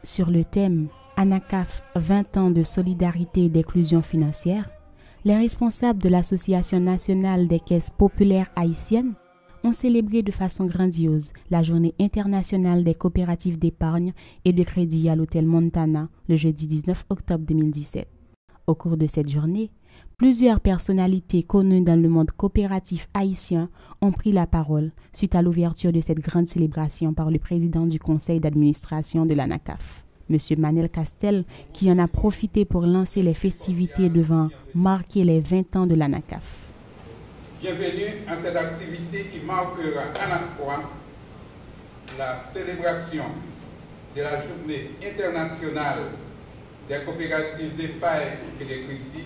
Sur le thème ANACAF 20 ans de solidarité et d'inclusion financière, les responsables de l'Association nationale des caisses populaires haïtiennes ont célébré de façon grandiose la journée internationale des coopératives d'épargne et de crédit à l'hôtel Montana le jeudi 19 octobre 2017. Au cours de cette journée, plusieurs personnalités connues dans le monde coopératif haïtien ont pris la parole suite à l'ouverture de cette grande célébration par le président du conseil d'administration de l'ANACAF, M. Manel Castel, qui en a profité pour lancer les festivités devant marquer les 20 ans de l'ANACAF. Bienvenue à cette activité qui marquera à la fois la célébration de la Journée internationale des coopératives d'épargne et de crédit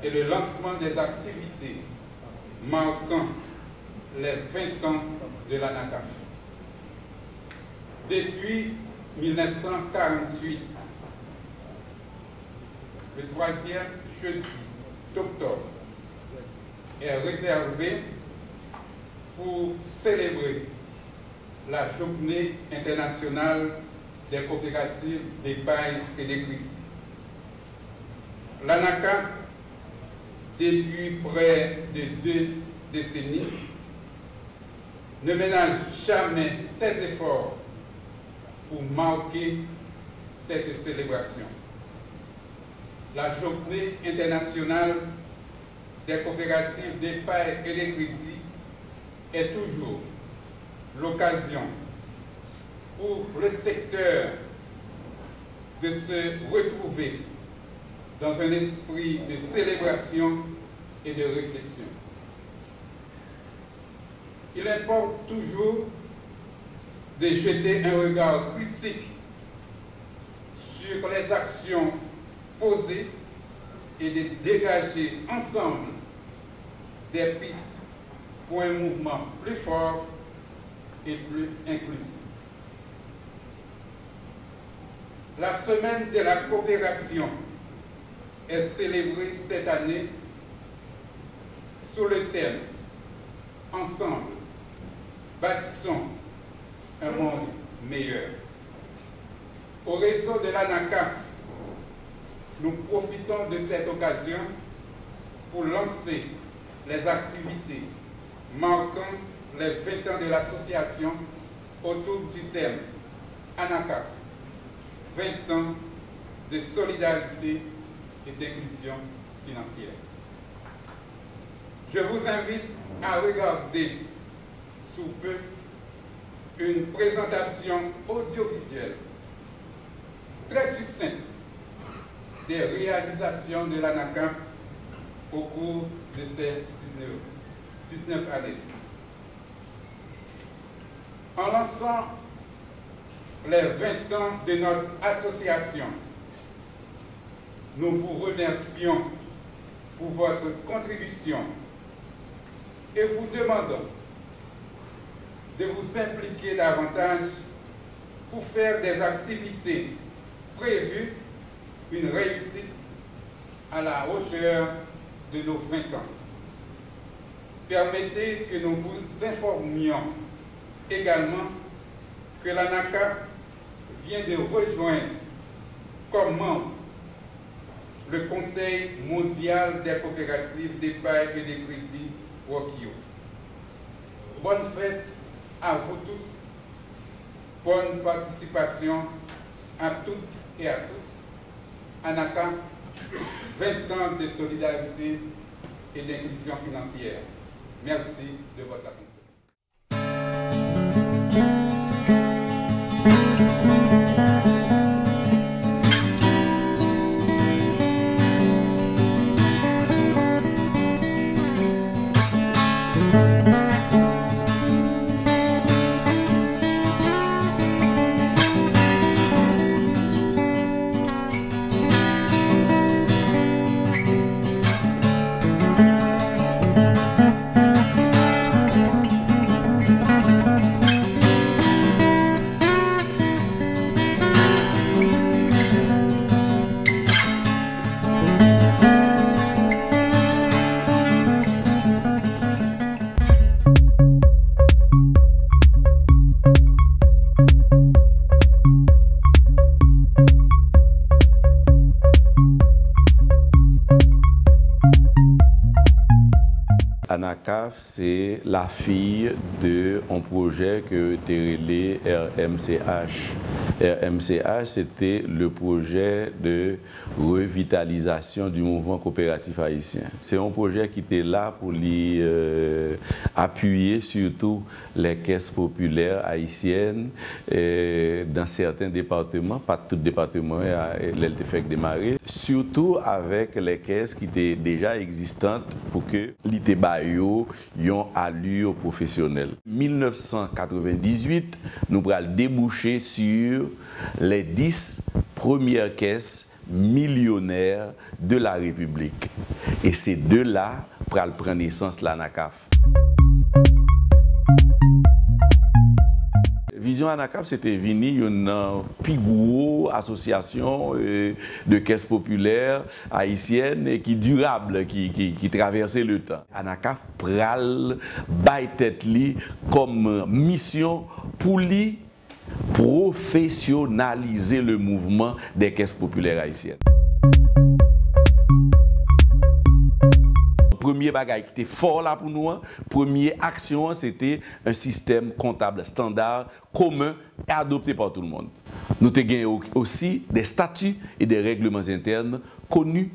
et le lancement des activités marquant les 20 ans de l'ANACAF. Depuis 1948, le troisième jeudi d'octobre est réservé pour célébrer la Journée internationale des coopératives d'épargne et de crédit. L'ANACAF, depuis près de 2 décennies, ne ménage jamais ses efforts pour marquer cette célébration. La Journée internationale des coopératives d'épargne et de crédit est toujours l'occasion pour le secteur de se retrouver dans un esprit de célébration et de réflexion. Il importe toujours de jeter un regard critique sur les actions posées et de dégager ensemble des pistes pour un mouvement plus fort et plus inclusif. La semaine de la coopération est célébrée cette année sous le thème « Ensemble, bâtissons un monde meilleur ». Au réseau de l'ANACAF, nous profitons de cette occasion pour lancer les activités marquant les 20 ans de l'association autour du thème ANACAF, 20 ans de solidarité et d'inclusion financière. Je vous invite à regarder sous peu une présentation audiovisuelle très succincte des réalisations de l'ANACAF au cours de ces 19 années. En lançant les 20 ans de notre association, nous vous remercions pour votre contribution et vous demandons de vous impliquer davantage pour faire des activités prévues une réussite à la hauteur de nos 20 ans. Permettez que nous vous informions également que l'ANACAF vient de rejoindre comme membre le Conseil mondial des coopératives d'épargne et de crédit WOKIO. Bonne fête à vous tous, bonne participation à toutes et à tous. ANACAF, 20 ans de solidarité et d'inclusion financière. Merci de votre attention. ANACAF, c'est la fille d'un projet que tu relais RMCH. RMCH, c'était le projet de revitalisation du mouvement coopératif haïtien. C'est un projet qui était là pour appuyer surtout les caisses populaires haïtiennes dans certains départements, pas tout département, elles fait démarrer, surtout avec les caisses qui étaient déjà existantes pour que l'ITBAYO ait une allure professionnelle. En 1998, nous avons débouché sur les 10 premières caisses millionnaires de la République. Et ces deux-là prennent naissance l'ANACAF. Vision ANACAF, c'était une plus grosse association de caisses populaires haïtiennes et qui durable, qui traversait le temps. ANACAF pral bay tête li comme mission pour lui professionnaliser le mouvement des caisses populaires haïtiennes. Premier bagage qui était fort là pour nous, première action, c'était un système comptable standard, commun et adopté par tout le monde. Nous avons aussi des statuts et des règlements internes connus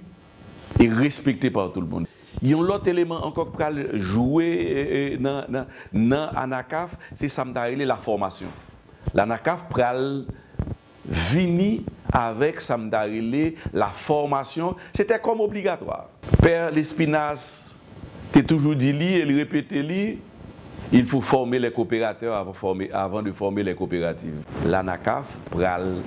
et respectés par tout le monde. Il y a un autre élément encore pour jouer dans ANACAF, c'est la formation. L'ANACAF pral venir avec la formation, c'était comme obligatoire. Père Lespinasse, tu toujours dit li, et répété li, il faut former les coopérateurs avant de former les coopératives. L'ANACAF pral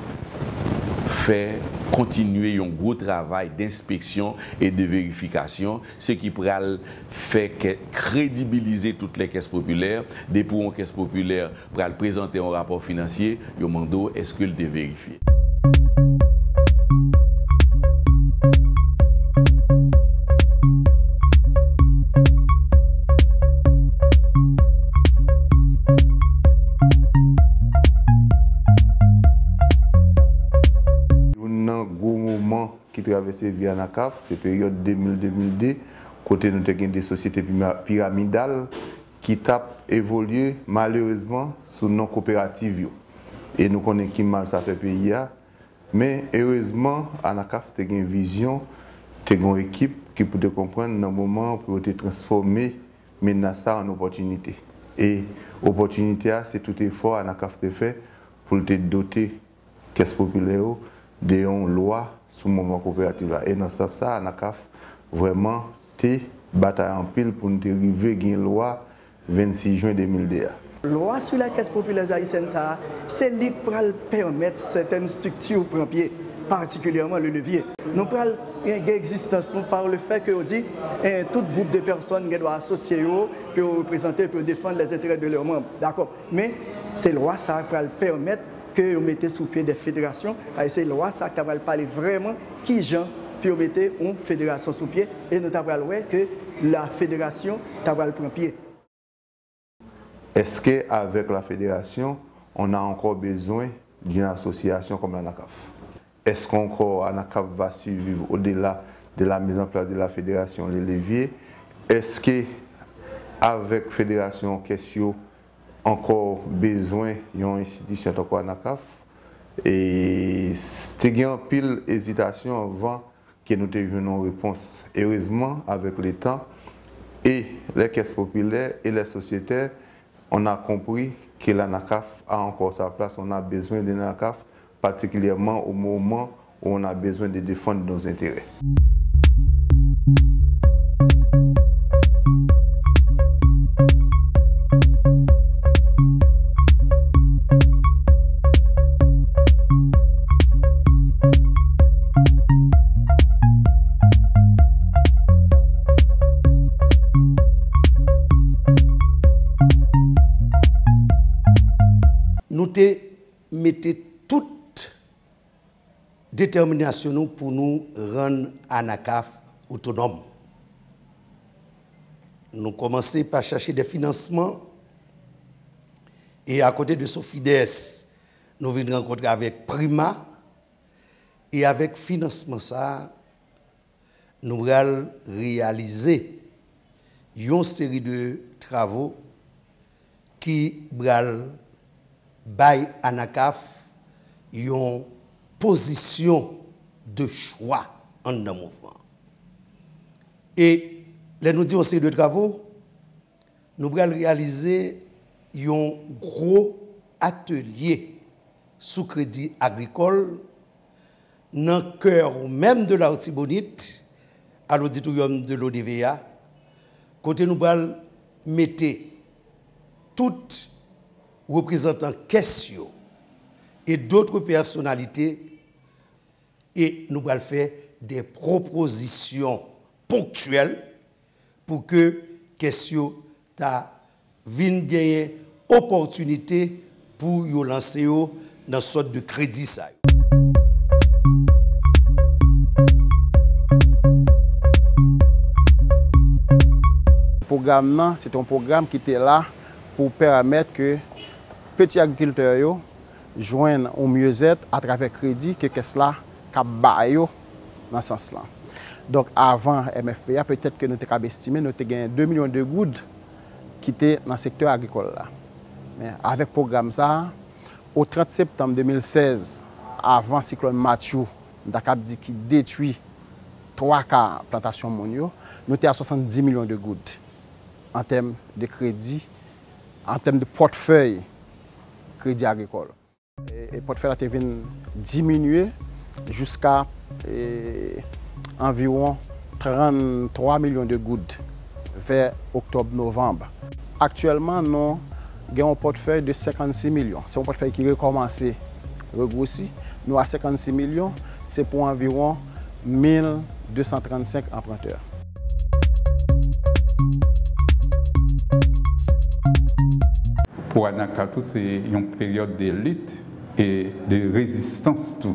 fait continuer un gros travail d'inspection et de vérification, ce qui pral fait crédibiliser toutes les caisses populaires. Dès pour une caisse populaire pral présenter un rapport financier, yo mando est-ce que le vérifié. Qui traversait via ANACAF, c'est période 2000-2002, côté nous avons des sociétés pyramidales qui tapent évoluer malheureusement sous nos coopératives. Et nous connaissons qui mal ça fait pays. Mais heureusement, ANACAF a une vision, une équipe qui peut comprendre dans le moment pour te transformer maintenant ça en opportunité. Et opportunité, c'est tout effort ANACAF te fait pour te doter caisse populaire d'une loi sous le mouvement coopératif. Et dans ce sens, ANACAF vraiment te bataille en pile pour nous arriver à une loi 26 juin 2002. La loi sur la caisse populaire haïtienne, c'est lui qui permettre certaines structures prendre pied, particulièrement le levier. Nous prenons une existence par le fait que on dit tout groupe de personnes qui doivent associer pour représenter, pour défendre les intérêts de leurs membres. D'accord. Mais c'est la loi ça qui permettre que vous mettez sous pied des fédérations, et c'est la loi ça qui va parler vraiment qui gens puis vous mettez une fédération sous pied et nous avons voir que la fédération va prendre pied. Est-ce qu'avec la fédération, on a encore besoin d'une association comme l'ANACAF? Est-ce qu'encore ANACAF va suivre au-delà de la mise en place de la fédération les leviers? Est-ce qu'avec la fédération question encore besoin d'une institution comme ANACAF? Et c'était une pile hésitation avant que nous ayons une réponse. Heureusement, avec le temps et les caisses populaires et les sociétaires, on a compris que l'ANACAF a encore sa place. On a besoin de l'ANACAF, particulièrement au moment où on a besoin de défendre nos intérêts. Nous mettons toute détermination pour nous rendre ANACAF autonome. Nous commençons par chercher des financements et à côté de Sofides, nous venons rencontrer avec Prima et avec financement ça, nous allons réaliser une série de travaux qui bral bay ANACAF une position de choix en un mouvement. Et là nous disons série de travaux, nous allons réaliser un gros atelier sous crédit agricole dans le cœur même de la Haute-Tibonite, à l'auditorium de l'ODVA, côté nous allons mettre toutes représentants question et d'autres personnalités et nous allons faire des propositions ponctuelles pour que question ta vienne gagner opportunité pour yo lancer dans une sorte de crédit ça. Programme, c'est un programme qui était là pour permettre que petits agriculteurs joignent au mieux-être à travers crédit que qu'est-ce là qu'a bayo dans ce sens là. Donc avant MFPA, peut-être que nous avons estimé nous avons gagné 2 millions de gouttes qui étaient dans le secteur agricole là. Mais avec le programme ça, au 30 septembre 2016, avant le cyclone Mathieu, qui détruit 3 cas de plantation monio, nous étions à 70 millions de gouttes en termes de crédit, en termes de portefeuille crédit agricole. Et le portefeuille a été diminué jusqu'à environ 33 millions de gouttes vers octobre-novembre. Actuellement, nous avons un portefeuille de 56 millions. C'est un portefeuille qui recommence à regrossir. Nous, à 56 millions, c'est pour environ 1235 emprunteurs. Pour ANACAF, c'est une période de lutte et de résistance. Tout.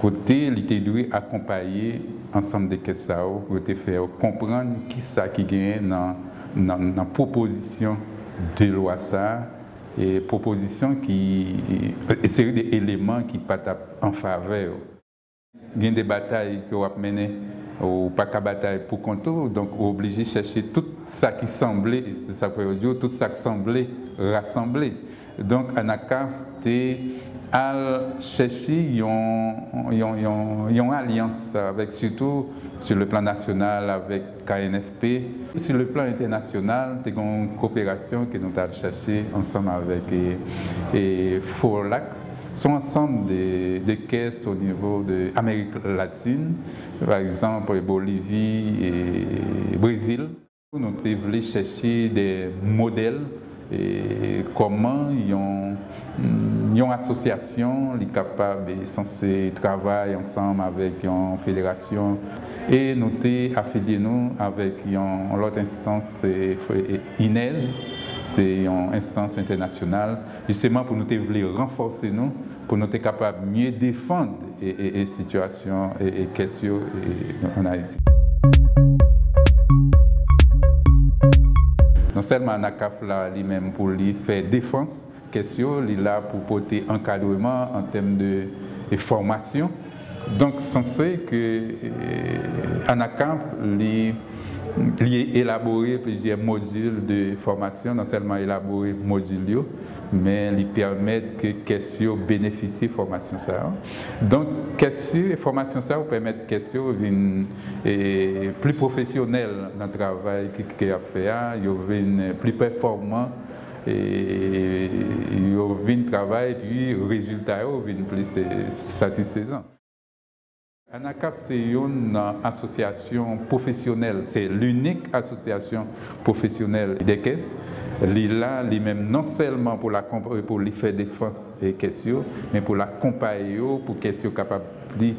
Côté, l'ité doit accompagner ensemble des caisses pour te faire comprendre qui ça qui gagne dans la proposition de loi ça et proposition qui une série d'éléments qui pas en faveur. Il y a des batailles que vous menées ou pas qu'à bataille pour contour, donc obligé de chercher tout ça qui semblait, c'est ça pour dire, tout ça qui semblait rassembler. Donc ANACAF a cherché une alliance avec, surtout sur le plan national avec KNFP. Sur le plan international, il y a une coopération que nous avons cherché ensemble avec FORLAC. Sont ensemble des caisses au niveau de l'Amérique latine, par exemple Bolivie et Brésil. Nous avons chercher des modèles et comment une association est capable et censée travailler ensemble avec une fédération et nous avons affilié nous avec l'autre instance INES. C'est une instance internationale, justement pour nous renforcer nous, pour nous être capables de mieux défendre les situations et questions en Haïti. Non seulement ANACAF là lui-même pour lui faire défense, question, il est là pour porter encadrement en termes de formation. Donc censé que ANACAF élaborer plusieurs modules de formation, non seulement élaborer modules, mais ils permettent que questions bénéficient de formation. Donc, questions formation ça permettre questions plus professionnelles dans le travail qu'ils ont fait, ils plus performants et ils travail puis résultat plus satisfaisant. ANACAF, c'est une association professionnelle, c'est l'unique association professionnelle des caisses. Là, lui-même, non seulement pour lui faire défense et questions, mais pour l'accompagner, pour questions capables de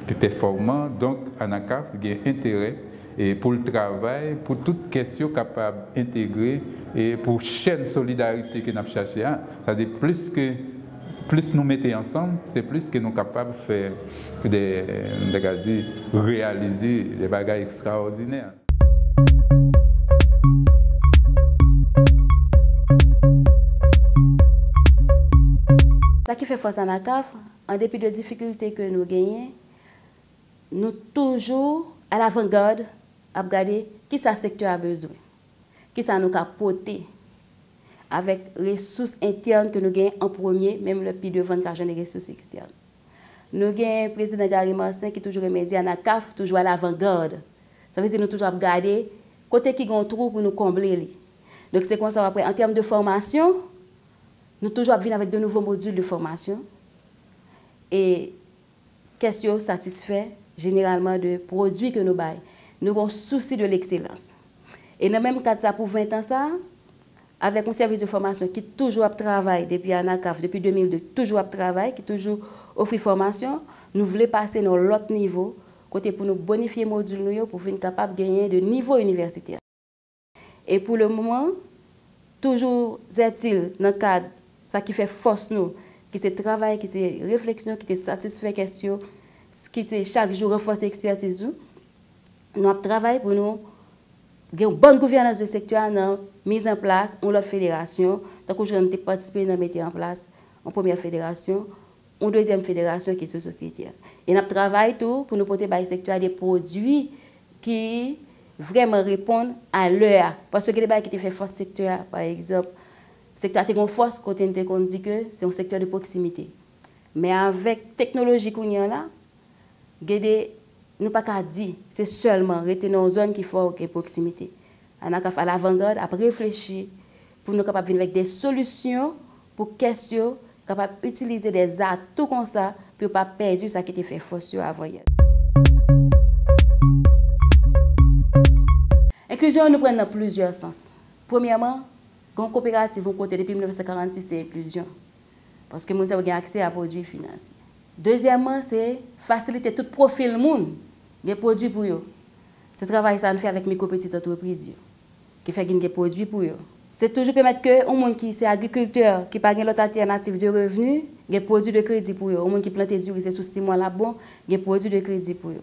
plus performant. Donc, ANACAF a intérêt et pour le travail, pour toute question capable d'intégrer et pour chaîne solidarité que nous avons cherché. C'est-à-dire plus nous mettons ensemble, c'est plus que nous sommes capables de faire réaliser des bagages extraordinaires. Ce qui fait force à ANACAF, en dépit des difficultés que nous gagnons, nous toujours à l'avant-garde à regarder qui ça secteur a besoin, qui ça nous a porté avec les ressources internes que nous gagnons en premier, même le plus devant qu'argent des ressources externes. Nous avons un président Gary Marsin qui toujours remédié à la CAF, toujours à l'avant-garde. Ça veut dire que nous toujours regarder côté qui ont trou pour nous combler. Donc c'est comme ça après. En termes de formation, nous toujours venir avec de nouveaux modules de formation. Et question satisfait généralement de produits que nous baillons. Nous avons souci de l'excellence. Et dans le même cadre, ça pour 20 ans, ça, avec un service de formation qui toujours travaille depuis ANACAF, depuis 2002, toujours travaille, qui toujours offre formation, nous voulons passer dans l'autre niveau, côté pour nous bonifier les modules pour être capable de gagner de niveau universitaire. Et pour le moment, toujours est-il dans le cadre, ça qui fait force nous, qui c'est travail, qui c'est réflexion, qui est satisfait question, qui c'est chaque jour renforcer l'expertise, nous travaillons pour nous avoir une bonne gouvernance du secteur, mise en place de l'autre fédération. Donc, je n'ai pas participé à mettre en place une première fédération, une deuxième fédération qui est sociétaire. Et nous travaillons tout pour nous porter dans le secteur des produits qui vraiment répondent à l'heure. Parce que les gens qui fait force secteur, par exemple, le secteur a une force côté on dit que c'est un secteur de proximité. Mais avec la technologie qu'on a là, nous pas qu'à dire, c'est seulement rester dans une zone qui faut une proximité. On a à l'avant-garde, à réfléchir pour nous capables de venir avec des solutions pour questions, capables d'utiliser des atouts comme ça pour ne pas perdre ce qui était fait force avant hier. Inclusion, nous prenons dans plusieurs sens. Premièrement, quand coopérative on côté depuis 1946, c'est inclusion. Parce que nous avons accès à produits financiers. Deuxièmement, c'est faciliter tout profil monde des produits pour eux. Ce travail, ça nous fait avec mes petites entreprises qui fait des produits pour eux. C'est toujours permettre que au monde qui est agriculteur, qui n'a pas d'autre alternative de revenus, des produits de crédit pour eux. Au monde qui plante du riz, c'est sous 6 mois là bon, des produits de crédit pour eux.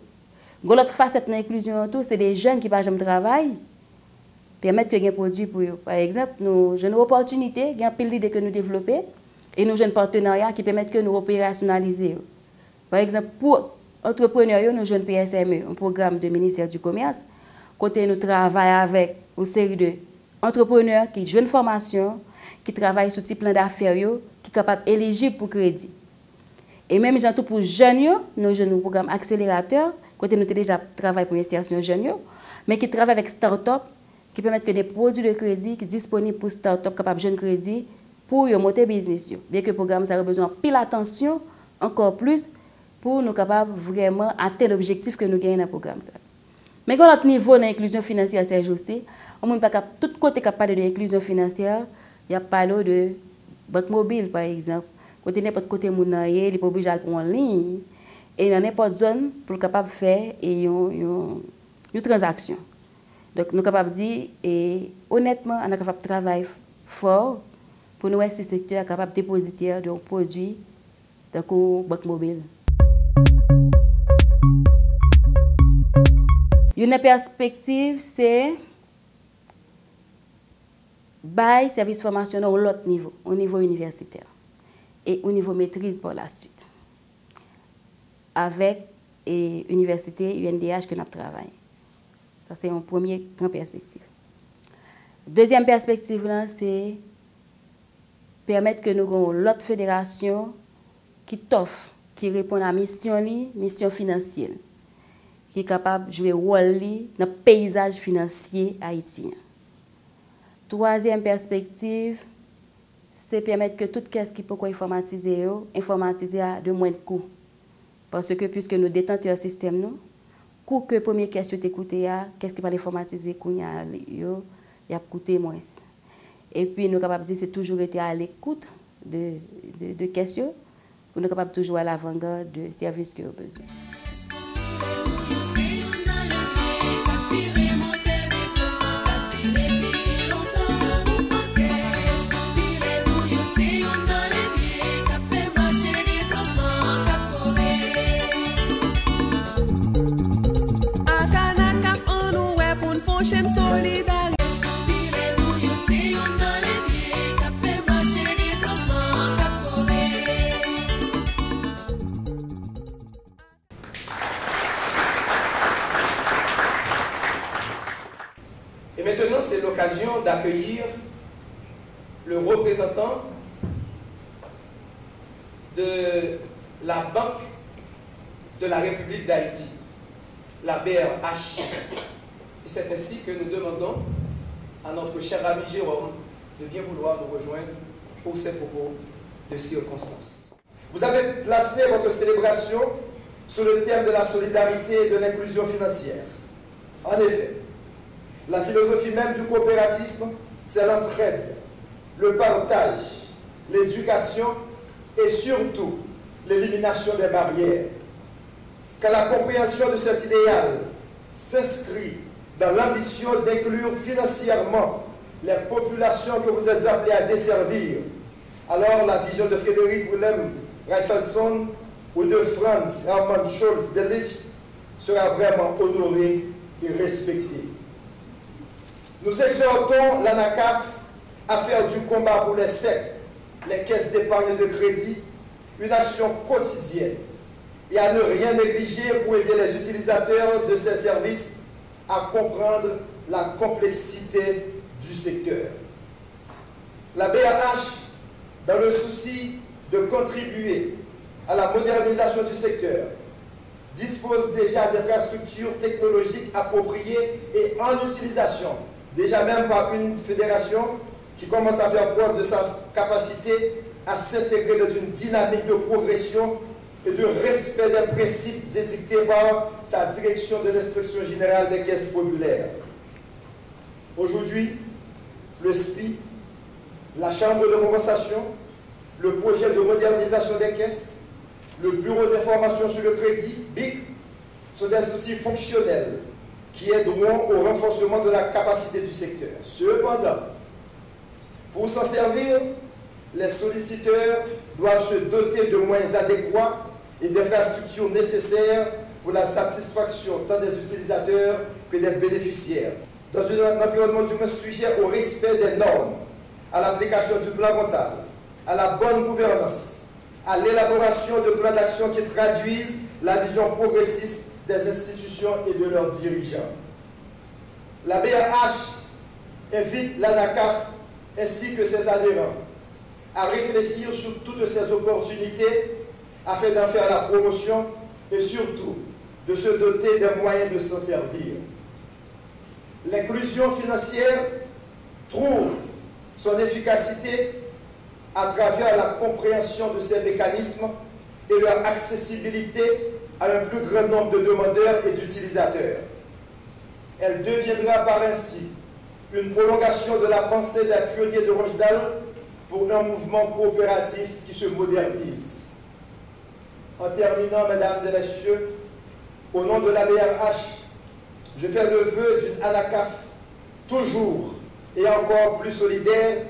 L'autre facette de l'inclusion, c'est des jeunes qui n'ont pas jamais travail, permettre que des produits pour eux. Par exemple, nous avons une opportunité, il y a un pile d'idées que nous développons, et nous avons un partenariat qui permet que nous opérationnaliser. Par exemple, pour entrepreneurs, nous avons un PSME, un programme du ministère du Commerce, côté nous travaillons avec une série d'entrepreneurs qui ont une formation, qui travaillent sur ce plan d'affaires, qui sont capables éligibles pour crédit. Et même pour les jeunes, nous avons un programme accélérateur, côté nous déjà travaillons pour l'insertion jeunes, mais qui travaillent avec start-up, qui permettent que des produits de crédit qui sont disponibles pour start-up capables de jeunes crédit pour monter business. Bien que le programme ça a besoin de pile attention, encore plus, pour nous capables vraiment atteindre l'objectif que nous gagnons dans le programme. Mais quand notre niveau d'inclusion financière, c'est aussi, on ne peut pas tout côté capable de l'inclusion financière, il y a parlé de banque mobile par exemple. Côté n'importe côté mon il est pas obligé de prendre en ligne et dans n'importe zone pour capable faire une transaction. Donc nous capable dire et honnêtement on est capable de travailler fort pour nous être ce secteur capable de dépositaire de produits dans la banque mobile. Une perspective, c'est bail service formation au l'autre niveau, au niveau universitaire et au niveau maîtrise par la suite. Avec l'université UNDH que nous travaillons. Ça, c'est une première grande perspective. Deuxième perspective, c'est permettre que nous ayons l'autre fédération qui t'offre, qui répond à la mission financière, qui est capable de jouer un rôle dans le paysage financier haïtien. Troisième perspective, c'est permettre que toute caisse qui peut informatiser à de moins de coûts. Parce que puisque nous détenteurs du système, nous, coût que la première question t'écouter, qu'est-ce qui va informatiser, il a coûté moins. Et puis nous sommes capables de dire c'est toujours été à l'écoute de questions pour nous capables toujours à l'avant-garde de services que nous avons besoin. l'occasion d'accueillir le représentant de la Banque de la République d'Haïti, la BRH. Et c'est ainsi que nous demandons à notre cher ami Jérôme de bien vouloir nous rejoindre pour ces propos de circonstance. Vous avez placé votre célébration sous le thème de la solidarité et de l'inclusion financière. En effet, la philosophie même du coopératisme, c'est l'entraide, le partage, l'éducation et surtout l'élimination des barrières. Quand la compréhension de cet idéal s'inscrit dans l'ambition d'inclure financièrement les populations que vous êtes appelés à desservir, alors la vision de Frédéric Willem Reifelson ou de Franz Hermann Scholz Delitzsch sera vraiment honorée et respectée. Nous exhortons l'ANACAF à faire du combat pour les SEC, les caisses d'épargne de crédit, une action quotidienne et à ne rien négliger pour aider les utilisateurs de ces services à comprendre la complexité du secteur. La BRH, dans le souci de contribuer à la modernisation du secteur, dispose déjà d'infrastructures technologiques appropriées et en utilisation, déjà même par une fédération qui commence à faire preuve de sa capacité à s'intégrer dans une dynamique de progression et de respect des principes édictés par sa direction de l'inspection générale des caisses populaires. Aujourd'hui, le SPI, la Chambre de compensation, le projet de modernisation des caisses, le Bureau d'information sur le crédit, BIC, sont des outils fonctionnels qui aideront au renforcement de la capacité du secteur. Cependant, pour s'en servir, les solliciteurs doivent se doter de moyens adéquats et d'infrastructures nécessaires pour la satisfaction tant des utilisateurs que des bénéficiaires, dans un environnement du moins sujet au respect des normes, à l'application du plan comptable, à la bonne gouvernance, à l'élaboration de plans d'action qui traduisent la vision progressiste des institutions et de leurs dirigeants. La BRH invite l'ANACAF ainsi que ses adhérents à réfléchir sur toutes ces opportunités afin d'en faire la promotion et surtout de se doter des moyens de s'en servir. L'inclusion financière trouve son efficacité à travers la compréhension de ces mécanismes et leur accessibilité à un plus grand nombre de demandeurs et d'utilisateurs. Elle deviendra par ainsi une prolongation de la pensée des pionniers de Rochdale pour un mouvement coopératif qui se modernise. En terminant, mesdames et messieurs, au nom de la BRH, je fais le vœu d'une ANACAF toujours et encore plus solidaire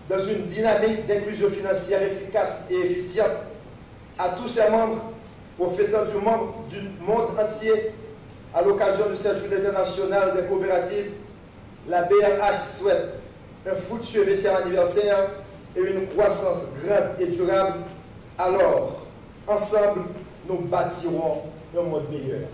dans une dynamique d'inclusion financière efficace et efficiente à tous ses membres, profitant du monde entier à l'occasion de cette journée internationale des coopératives. La BRH souhaite un fructueux 20e anniversaire et une croissance grande et durable. Alors, ensemble, nous bâtirons un monde meilleur.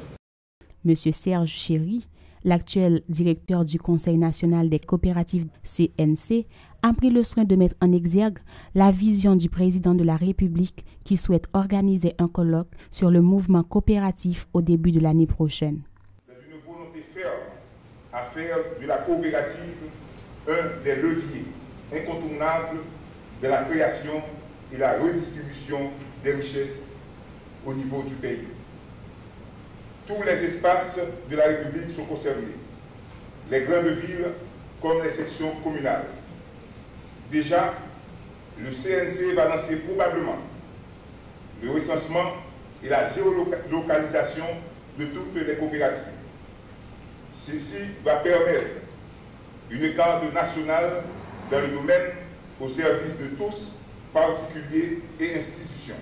Monsieur Serge Chéry, l'actuel directeur du Conseil national des coopératives CNC, a pris le soin de mettre en exergue la vision du président de la République qui souhaite organiser un colloque sur le mouvement coopératif au début de l'année prochaine. Dans une volonté ferme à faire de la coopérative un des leviers incontournables de la création et la redistribution des richesses au niveau du pays. Tous les espaces de la République sont concernés, les grandes villes comme les sections communales. Déjà, le CNC va lancer probablement le recensement et la géolocalisation de toutes les coopératives. Ceci va permettre une carte nationale dans le domaine au service de tous, particuliers et institutions.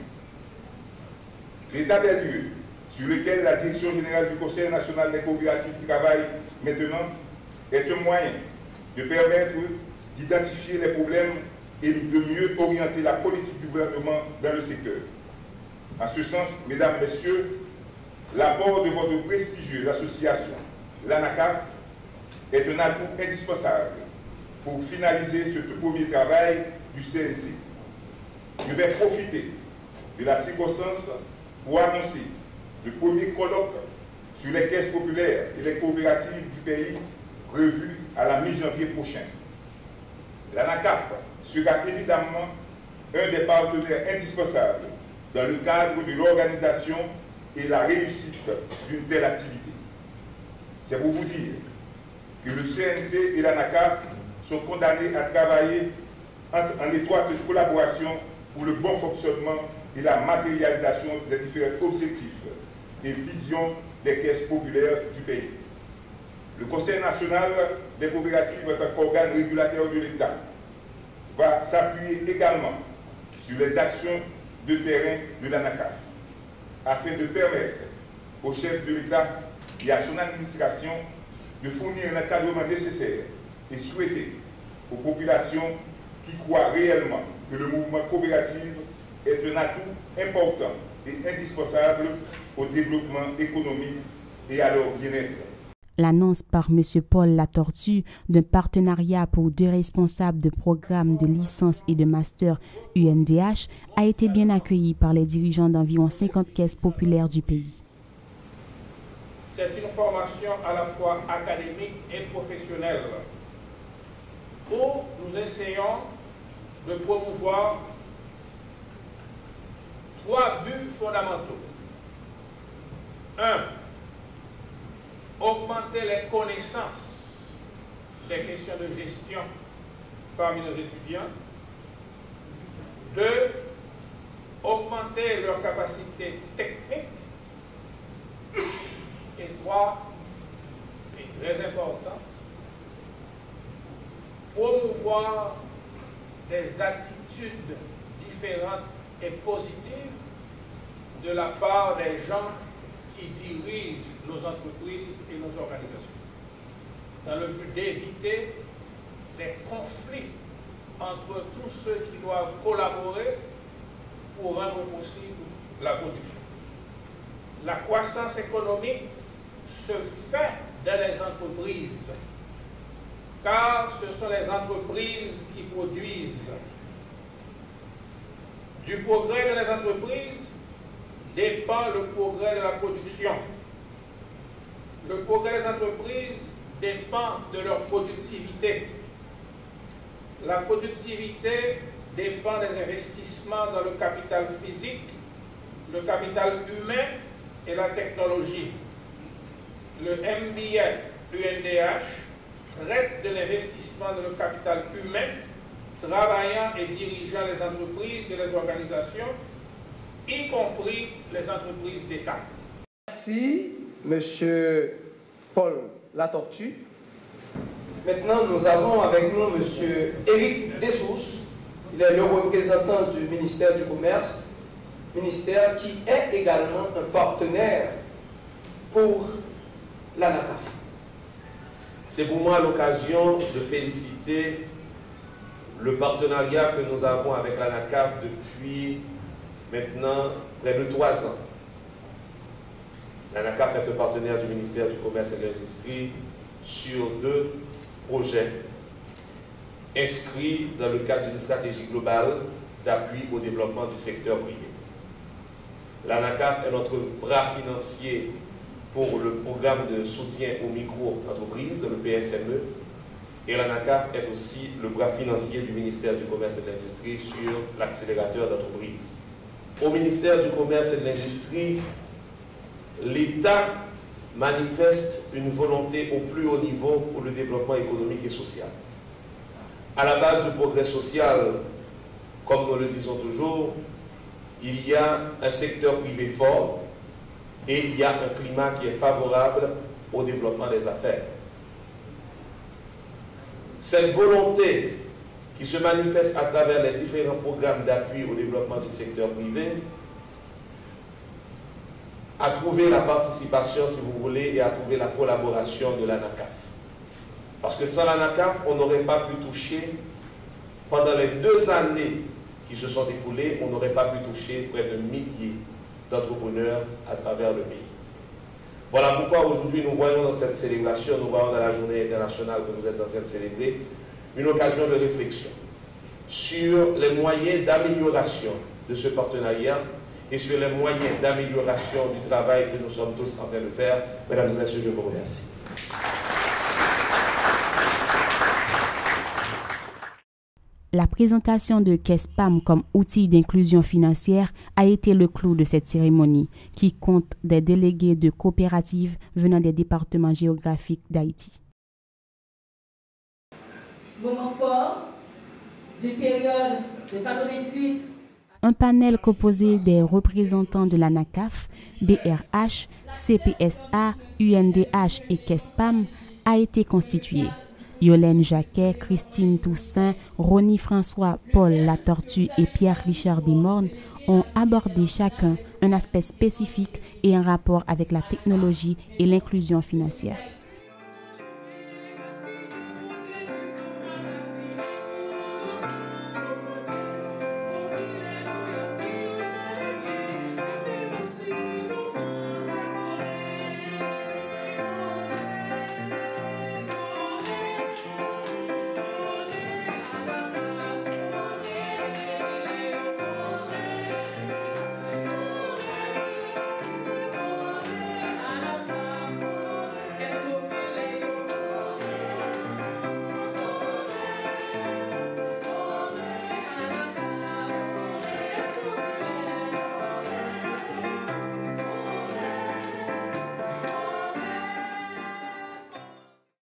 L'état des lieux sur lequel la Direction générale du Conseil national des coopératives travaille maintenant est un moyen de permettre d'identifier les problèmes et de mieux orienter la politique du gouvernement dans le secteur. En ce sens, mesdames, messieurs, l'apport de votre prestigieuse association, l'ANACAF, est un atout indispensable pour finaliser ce tout premier travail du CNC. Je vais profiter de la circonstance pour annoncer le premier colloque sur les caisses populaires et les coopératives du pays prévu à la mi-janvier prochain. L'ANACAF sera évidemment un des partenaires indispensables dans le cadre de l'organisation et la réussite d'une telle activité. C'est pour vous dire que le CNC et l'ANACAF sont condamnés à travailler en étroite collaboration pour le bon fonctionnement et la matérialisation des différents objectifs et visions des caisses populaires du pays. Le Conseil national des coopératives, en tant qu'organe régulateur de l'État, va s'appuyer également sur les actions de terrain de l'ANACAF afin de permettre au chef de l'État et à son administration de fournir un encadrement nécessaire et souhaité aux populations qui croient réellement que le mouvement coopératif est un atout important et indispensable au développement économique et à leur bien-être. L'annonce par M. Paul Latortue d'un partenariat pour 2 responsables de programmes de licence et de master UNDH a été bien accueillie par les dirigeants d'environ 50 caisses populaires du pays. C'est une formation à la fois académique et professionnelle où nous essayons de promouvoir 3 buts fondamentaux. 1. Augmenter les connaissances des questions de gestion parmi nos étudiants. 2. Augmenter leurs capacités techniques. Et 3, et très important, promouvoir des attitudes différentes et positives de la part des gens qui dirigent nos entreprises et nos organisations, dans le but d'éviter des conflits entre tous ceux qui doivent collaborer pour rendre possible la production. La croissance économique se fait dans les entreprises, car ce sont les entreprises qui produisent. Du progrès de les entreprises dépend le progrès de la production. Le progrès des entreprises dépend de leur productivité. La productivité dépend des investissements dans le capital physique, le capital humain et la technologie. Le MBA UNDH traite de l'investissement dans le capital humain, travaillant et dirigeant les entreprises et les organisations, y compris les entreprises d'État. Merci, M. Paul Latortue. Maintenant, nous avons avec nous M. Éric Dessous. Il est le représentant du ministère du Commerce, ministère qui est également un partenaire pour l'ANACAF. C'est pour moi l'occasion de féliciter le partenariat que nous avons avec l'ANACAF depuis maintenant près de 3 ans. L'ANACAF est un partenaire du ministère du Commerce et de l'Industrie sur 2 projets inscrits dans le cadre d'une stratégie globale d'appui au développement du secteur privé. L'ANACAF est notre bras financier pour le programme de soutien aux micro-entreprises, le PSME, et l'ANACAF est aussi le bras financier du ministère du Commerce et de l'Industrie sur l'accélérateur d'entreprise. Au ministère du Commerce et de l'Industrie, l'État manifeste une volonté au plus haut niveau pour le développement économique et social. À la base du progrès social, comme nous le disons toujours, il y a un secteur privé fort et il y a un climat qui est favorable au développement des affaires. Cette volonté qui se manifeste à travers les différents programmes d'appui au développement du secteur privé a trouvé la participation, si vous voulez, et a trouvé la collaboration de l'ANACAF. Parce que sans l'ANACAF, on n'aurait pas pu toucher, pendant les 2 années qui se sont écoulées, on n'aurait pas pu toucher près de milliers d'entrepreneurs à travers le pays. Voilà pourquoi aujourd'hui nous voyons dans cette célébration, nous voyons dans la journée internationale que vous êtes en train de célébrer, une occasion de réflexion sur les moyens d'amélioration de ce partenariat et sur les moyens d'amélioration du travail que nous sommes tous en train de faire. Mesdames et messieurs, je vous remercie. La présentation de KESPAM comme outil d'inclusion financière a été le clou de cette cérémonie, qui compte des délégués de coopératives venant des départements géographiques d'Haïti. Moment fort d'une période de 88. Un panel composé des représentants de l'ANACAF, BRH, CPSA, UNDH et KESPAM a été constitué. Yolène Jacquet, Christine Toussaint, Ronnie François, Paul Latortue et Pierre-Richard Desmornes ont abordé chacun un aspect spécifique et un rapport avec la technologie et l'inclusion financière.